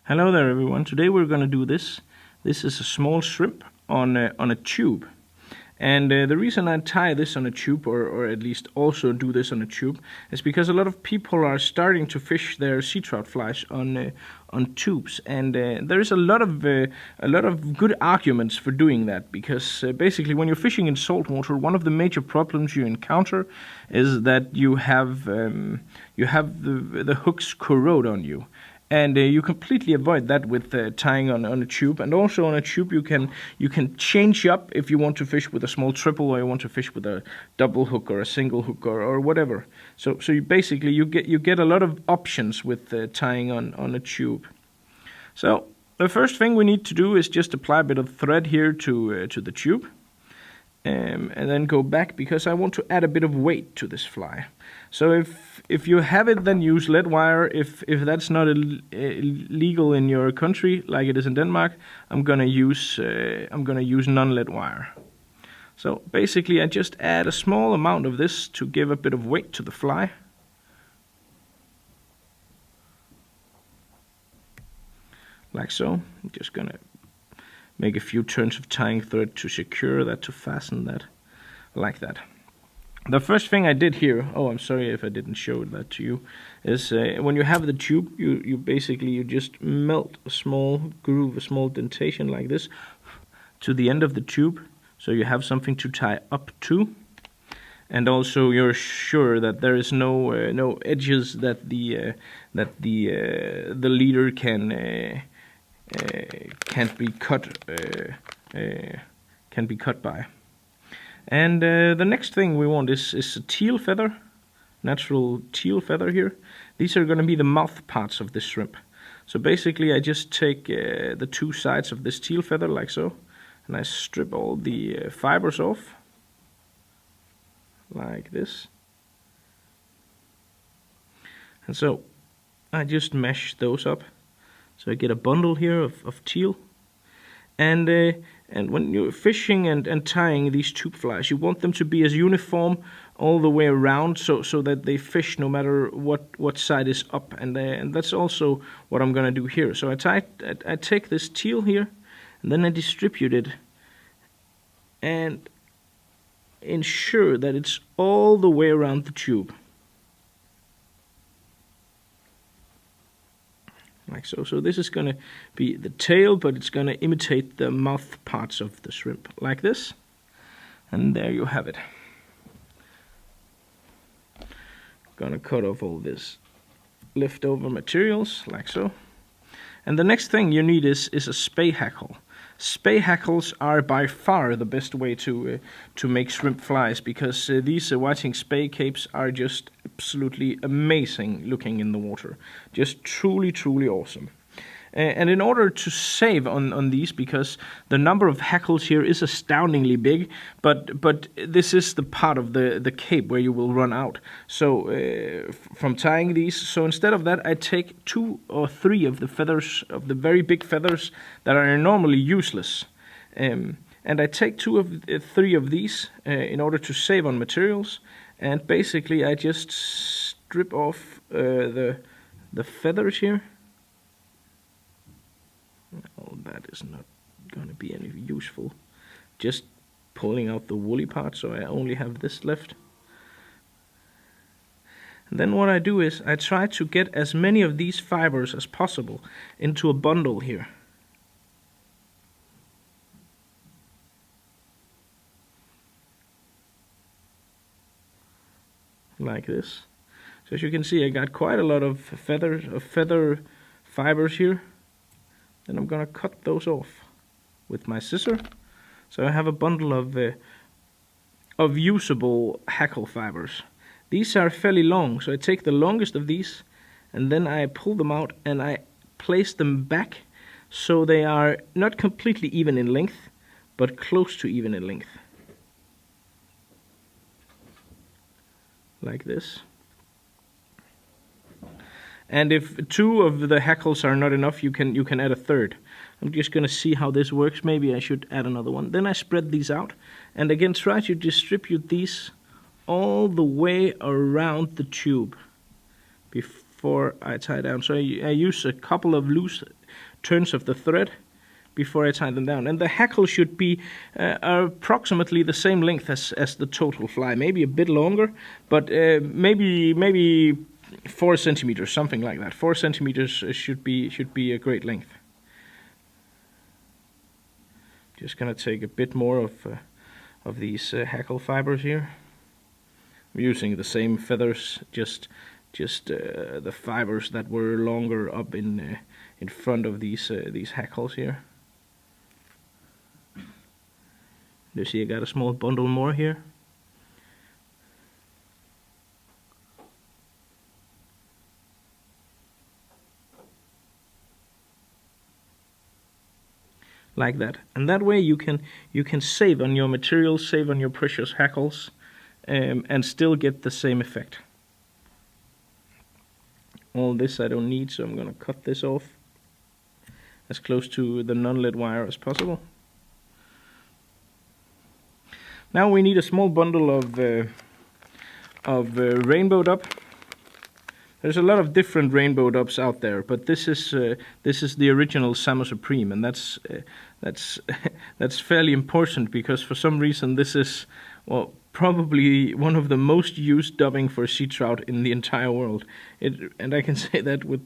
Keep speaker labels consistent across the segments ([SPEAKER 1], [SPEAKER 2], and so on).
[SPEAKER 1] Hello there everyone. Today we're going to do this. This is a small shrimp on a tube. And the reason I tie this on a tube, or at least also do this on a tube, is because a lot of people are starting to fish their sea trout flies on tubes, and there is a lot of good arguments for doing that. Because basically, when you're fishing in saltwater, one of the major problems you encounter is that you have the hooks corrode on you. And you completely avoid that with tying on a tube. And also on a tube you can change up if you want to fish with a small triple, or you want to fish with a double hook or a single hook or whatever. So you basically you get a lot of options with tying on a tube. So the first thing we need to do is just apply a bit of thread here to the tube. And then go back, because I want to add a bit of weight to this fly. So if you have it, then use lead wire. If that's not illegal in your country, like it is in Denmark, I'm gonna use non-lead wire. So basically, I just add a small amount of this to give a bit of weight to the fly. Like so. I'm just gonna make a few turns of tying thread to secure that, to fasten that, like that. The first thing I did here, I'm sorry if I didn't show that to you, is when you have the tube, you basically just melt a small groove, a small dentation like this, to the end of the tube, so you have something to tie up to, and also you're sure that there is no edges that the leader can't be cut by. And the next thing we want is a teal feather, natural teal feather here. These are going to be the mouth parts of this shrimp. So basically I just take the two sides of this teal feather like so, and I strip all the fibers off, like this. And so I just mesh those up. So I get a bundle here of teal. And when you're fishing and tying these tube flies, you want them to be as uniform all the way around, so that they fish no matter what side is up. And that's also what I'm gonna do here. So I take this teal here, and then I distribute it, and ensure that it's all the way around the tube. Like so. So this is going to be the tail, but it's going to imitate the mouth parts of the shrimp, like this. And there you have it. Gonna cut off all this leftover materials, like so. And the next thing you need is a spay hackle. Spay hackles are by far the best way to make shrimp flies, because these whiting spay capes are just absolutely amazing looking in the water. Just truly awesome. And in order to save on these, because the number of hackles here is astoundingly big, but this is the part of the cape where you will run out. So from tying these, so instead of that, I take 2 or 3 of the feathers, of the very big feathers that are normally useless, and I take 2 of 3 of these in order to save on materials. And basically, I just strip off the feathers here. Oh, that is not going to be any useful. Just pulling out the woolly part, so I only have this left. And then what I do is I try to get as many of these fibers as possible into a bundle here. Like this. So as you can see, I got quite a lot of feather fibers here. Then I'm gonna cut those off with my scissor. So I have a bundle of usable hackle fibers. These are fairly long, so I take the longest of these, and then I pull them out and I place them back so they are not completely even in length, but close to even in length. Like this. And if 2 of the hackles are not enough, you can add a third. I'm just gonna see how this works. Maybe I should add another one. Then I spread these out, and again try to distribute these all the way around the tube before I tie down. So I use a couple of loose turns of the thread before I tie them down. And the hackle should be approximately the same length as the total fly, maybe a bit longer, but maybe 4 centimeters, something like that. 4 centimeters should be a great length. Just gonna take a bit more of these hackle fibers here. I'm using the same feathers, just the fibers that were longer up in front of these hackles here. You see, I got a small bundle more here. Like that, and that way you can save on your materials, save on your precious hackles, and still get the same effect. All this I don't need, so I'm gonna cut this off as close to the non-lead wire as possible. Now we need a small bundle of rainbow dub. There's a lot of different rainbow dubs out there, but this is the original Samo Supreme, and that's fairly important because for some reason this is, well, probably one of the most used dubbing for sea trout in the entire world. And I can say that with,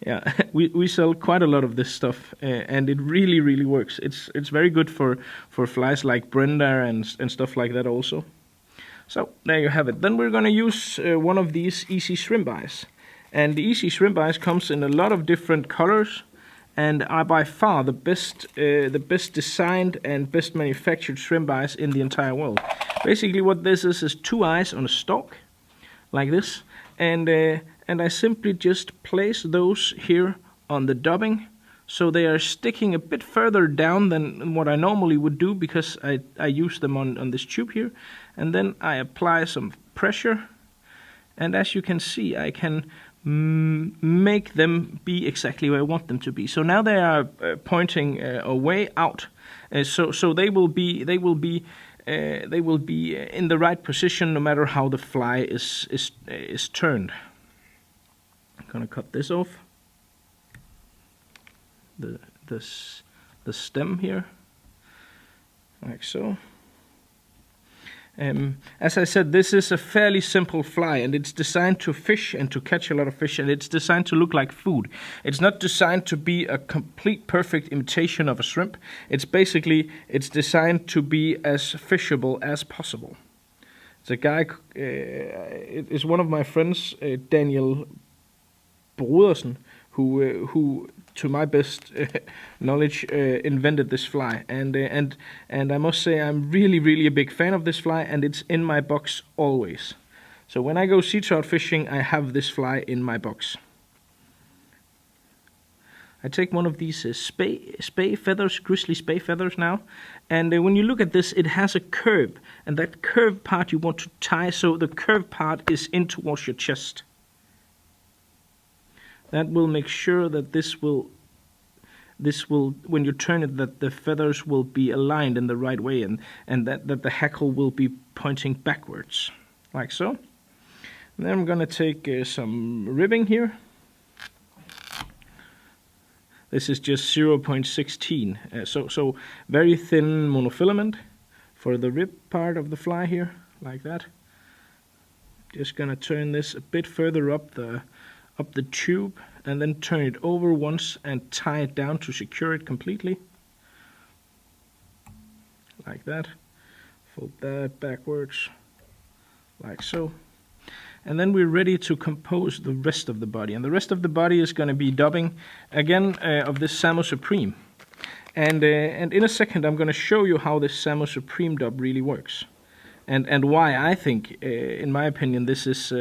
[SPEAKER 1] yeah, we sell quite a lot of this stuff, and it really works. It's very good for flies like Brenda and stuff like that also. So there you have it. Then we're gonna use one of these easy shrimp eyes, and the easy shrimp eyes comes in a lot of different colors, and are by far the best designed and best manufactured shrimp eyes in the entire world. Basically, what this is 2 eyes on a stalk, like this, and I simply just place those here on the dubbing, so they are sticking a bit further down than what I normally would do because I use them on this tube here, and then I apply some pressure, and as you can see, I can make them be exactly where I want them to be. So now they are pointing away out, so they will be in the right position no matter how the fly is turned. I'm gonna cut this off. The stem here, like so. As I said, this is a fairly simple fly, and it's designed to fish and to catch a lot of fish, and it's designed to look like food. It's not designed to be a complete perfect imitation of a shrimp. It's designed to be as fishable as possible. It's a guy, it is one of my friends, Daniel Brodersen, who to my best knowledge invented this fly, and I must say I'm really a big fan of this fly, and it's in my box always. So when I go sea trout fishing, I have this fly in my box. I take one of these spay feathers, grizzly spay feathers now, and when you look at this, it has a curve, and that curved part you want to tie so the curved part is in towards your chest. That will make sure that this will, when you turn it, that the feathers will be aligned in the right way, and that the hackle will be pointing backwards, like so. And then I'm gonna take some ribbing here. This is just 0.16, so very thin monofilament for the rib part of the fly here, like that. Just gonna turn this a bit further up the tube, and then turn it over once and tie it down to secure it completely, like that. Fold that backwards, like so. And then we're ready to compose the rest of the body, and the rest of the body is going to be dubbing again of this Samo Supreme, and in a second I'm going to show you how this Samo Supreme dub really works, and why I think, in my opinion, this is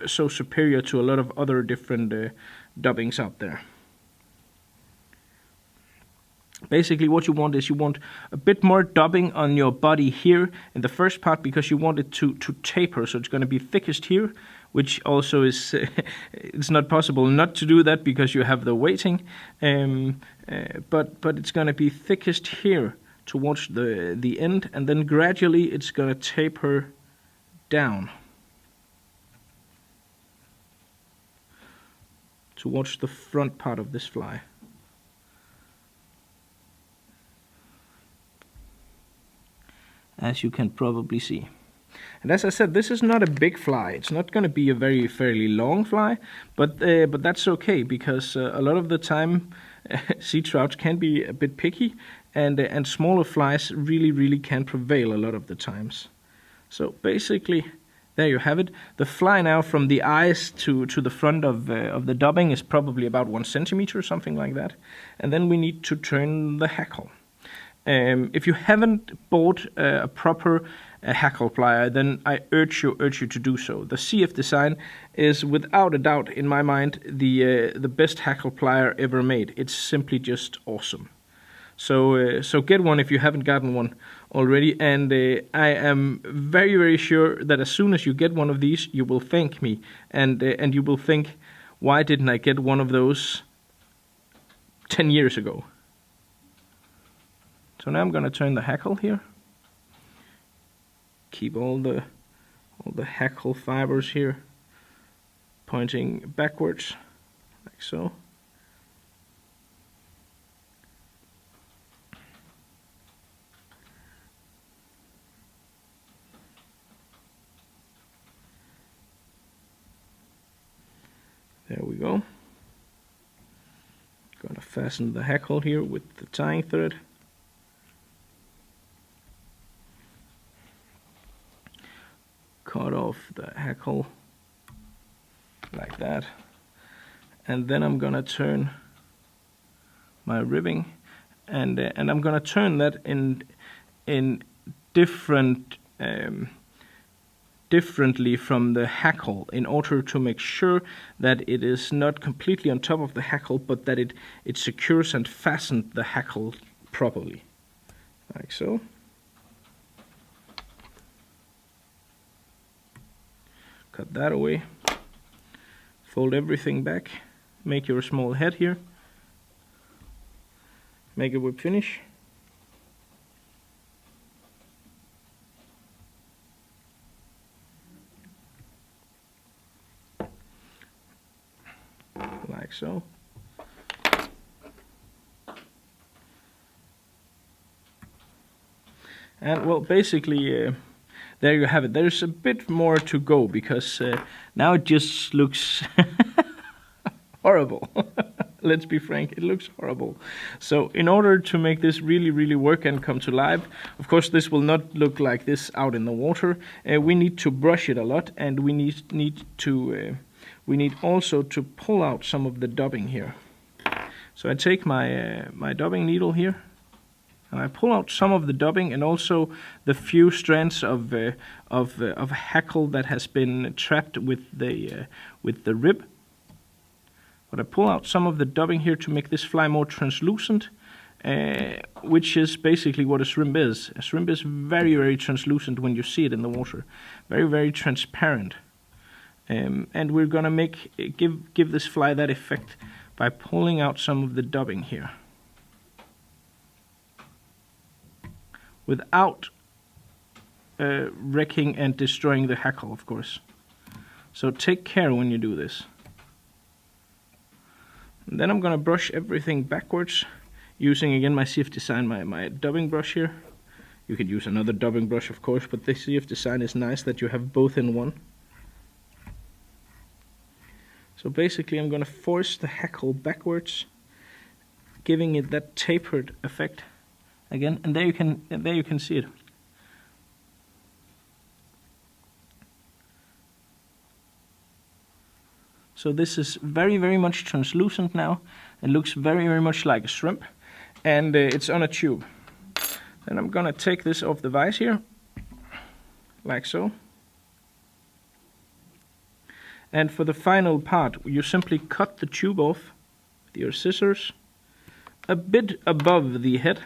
[SPEAKER 1] so superior to a lot of other different dubbings out there. Basically, what you want is a bit more dubbing on your body here in the first part, because you want it to taper, so it's going to be thickest here, which also is it's not possible not to do that because you have the weighting, but it's going to be thickest here towards the end, and then gradually it's going to taper down towards the front part of this fly. As you can probably see. And as I said, this is not a big fly. It's not going to be a fairly long fly, but that's okay, because a lot of the time sea trouts can be a bit picky, and smaller flies really can prevail a lot of the times. So basically, there you have it. The fly now from the eyes to the front of the dubbing is probably about 1 centimeter or something like that, and then we need to turn the hackle. If you haven't bought a proper hackle plier, then I urge you to do so. The CF design is without a doubt, in my mind, the best hackle plier ever made. It's simply just awesome. So get one if you haven't gotten one already, and I am very sure that as soon as you get one of these, you will thank me, and you will think, why didn't I get one of those 10 years ago? So now I'm going to turn the hackle here. Keep all the hackle fibers here pointing backwards, like so. There we go. Going to fasten the hackle here with the tying thread. Cut off the hackle like that, and then I'm gonna turn my ribbing, and I'm gonna turn that in differently from the hackle, in order to make sure that it is not completely on top of the hackle, but that it secures and fastens the hackle properly, like so. Cut that away, fold everything back, make your small head here, make a whip finish, like so. And well, basically there you have it. There's a bit more to go, because now it just looks horrible. Let's be frank, it looks horrible. So in order to make this really work and come to life, of course this will not look like this out in the water. We need to brush it a lot, and we need also to pull out some of the dubbing here. So I take my dubbing needle here, and I pull out some of the dubbing, and also the few strands of hackle that has been trapped with the rib. But I pull out some of the dubbing here to make this fly more translucent, which is basically what a shrimp is. A shrimp is very translucent when you see it in the water, very transparent. And we're gonna give this fly that effect by pulling out some of the dubbing here, without wrecking and destroying the hackle, of course. So take care when you do this. And then I'm gonna brush everything backwards, using again my CF design, my dubbing brush here. You could use another dubbing brush, of course, but the CF design is nice that you have both in one. So basically I'm gonna force the hackle backwards, giving it that tapered effect again, and there you can see it. So this is very much translucent now. It looks very much like a shrimp, and it's on a tube. Then I'm gonna take this off the vise here, like so. And for the final part, you simply cut the tube off with your scissors, a bit above the head.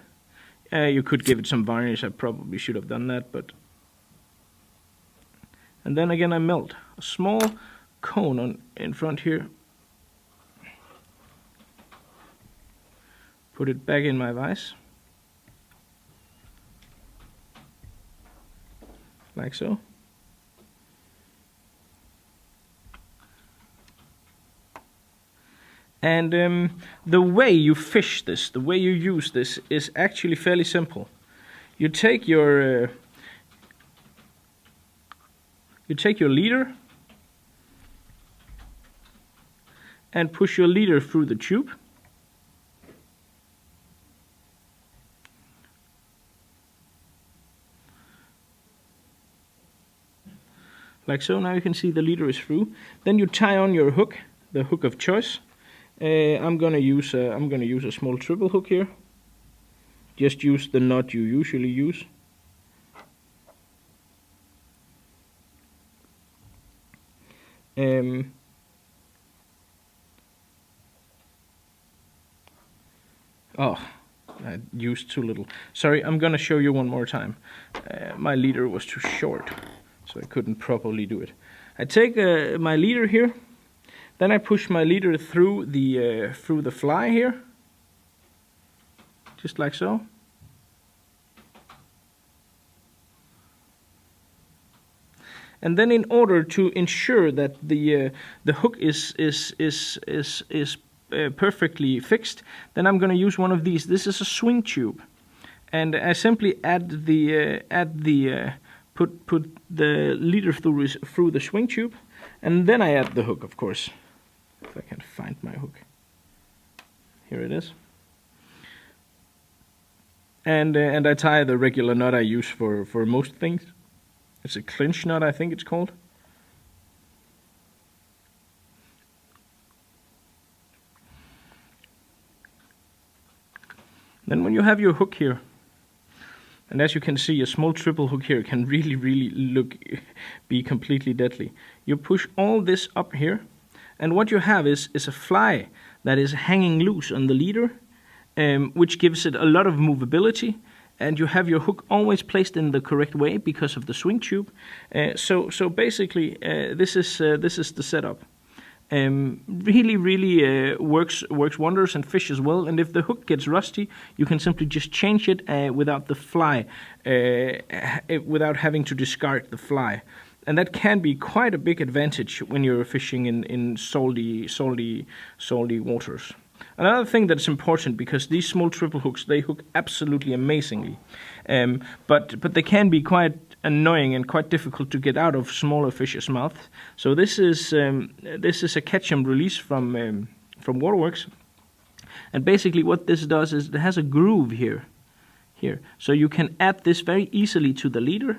[SPEAKER 1] You could give it some varnish. I probably should have done that, but. And then again I melt a small cone in front here. Put it back in my vise, like so. And the way you fish this, the way you use this, is actually fairly simple. You take your leader and push your leader through the tube. Like so. Now you can see the leader is through. Then you tie on your hook, the hook of choice. I'm gonna use a small triple hook here. Just use the knot you usually use. Oh, I used too little. Sorry, I'm gonna show you one more time. My leader was too short, so I couldn't properly do it. I take my leader here, then I push my leader through the fly here, just like so. And then, in order to ensure that the hook is perfectly fixed, then I'm going to use one of these. This is a swing tube, and I simply put the leader through the swing tube, and then I add the hook, of course. If I can find my hook, here it is. And I tie the regular knot I use for most things. It's a clinch knot, I think it's called. Then when you have your hook here, and as you can see, a small triple hook here can really be completely deadly. You push all this up here, and what you have is a fly that is hanging loose on the leader, which gives it a lot of movability. And you have your hook always placed in the correct way because of the swing tube. So basically, this is the setup. Really works wonders and fishes well. And if the hook gets rusty, you can simply just change it without the fly, without having to discard the fly. And that can be quite a big advantage when you're fishing in salty waters. Another thing that's important, because these small triple hooks, they hook absolutely amazingly, but they can be quite annoying and quite difficult to get out of smaller fish's mouths. So this is a catch and release from Waterworks, and basically what this does is it has a groove here, so you can add this very easily to the leader,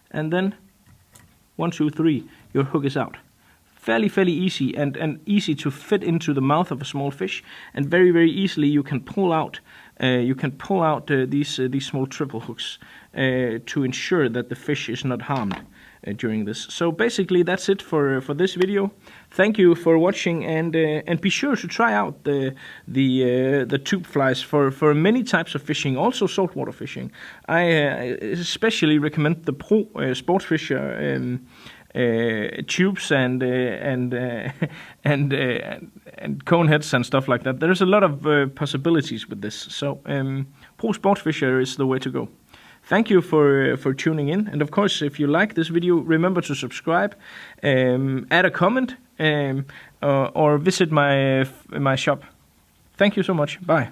[SPEAKER 1] and then 1, 2, 3, your hook is out. Fairly easy and easy to fit into the mouth of a small fish, and very easily you can pull out these small triple hooks to ensure that the fish is not harmed during this. So basically that's it for this video. Thank you for watching, and be sure to try out the tube flies for many types of fishing, also saltwater fishing. I especially recommend the Pro Sportfisher tubes and cone heads and stuff like that. There's a lot of possibilities with this. So Pro Sportfisher is the way to go. Thank you for tuning in, and of course, if you like this video, remember to subscribe, add a comment, or visit my shop. Thank you so much. Bye.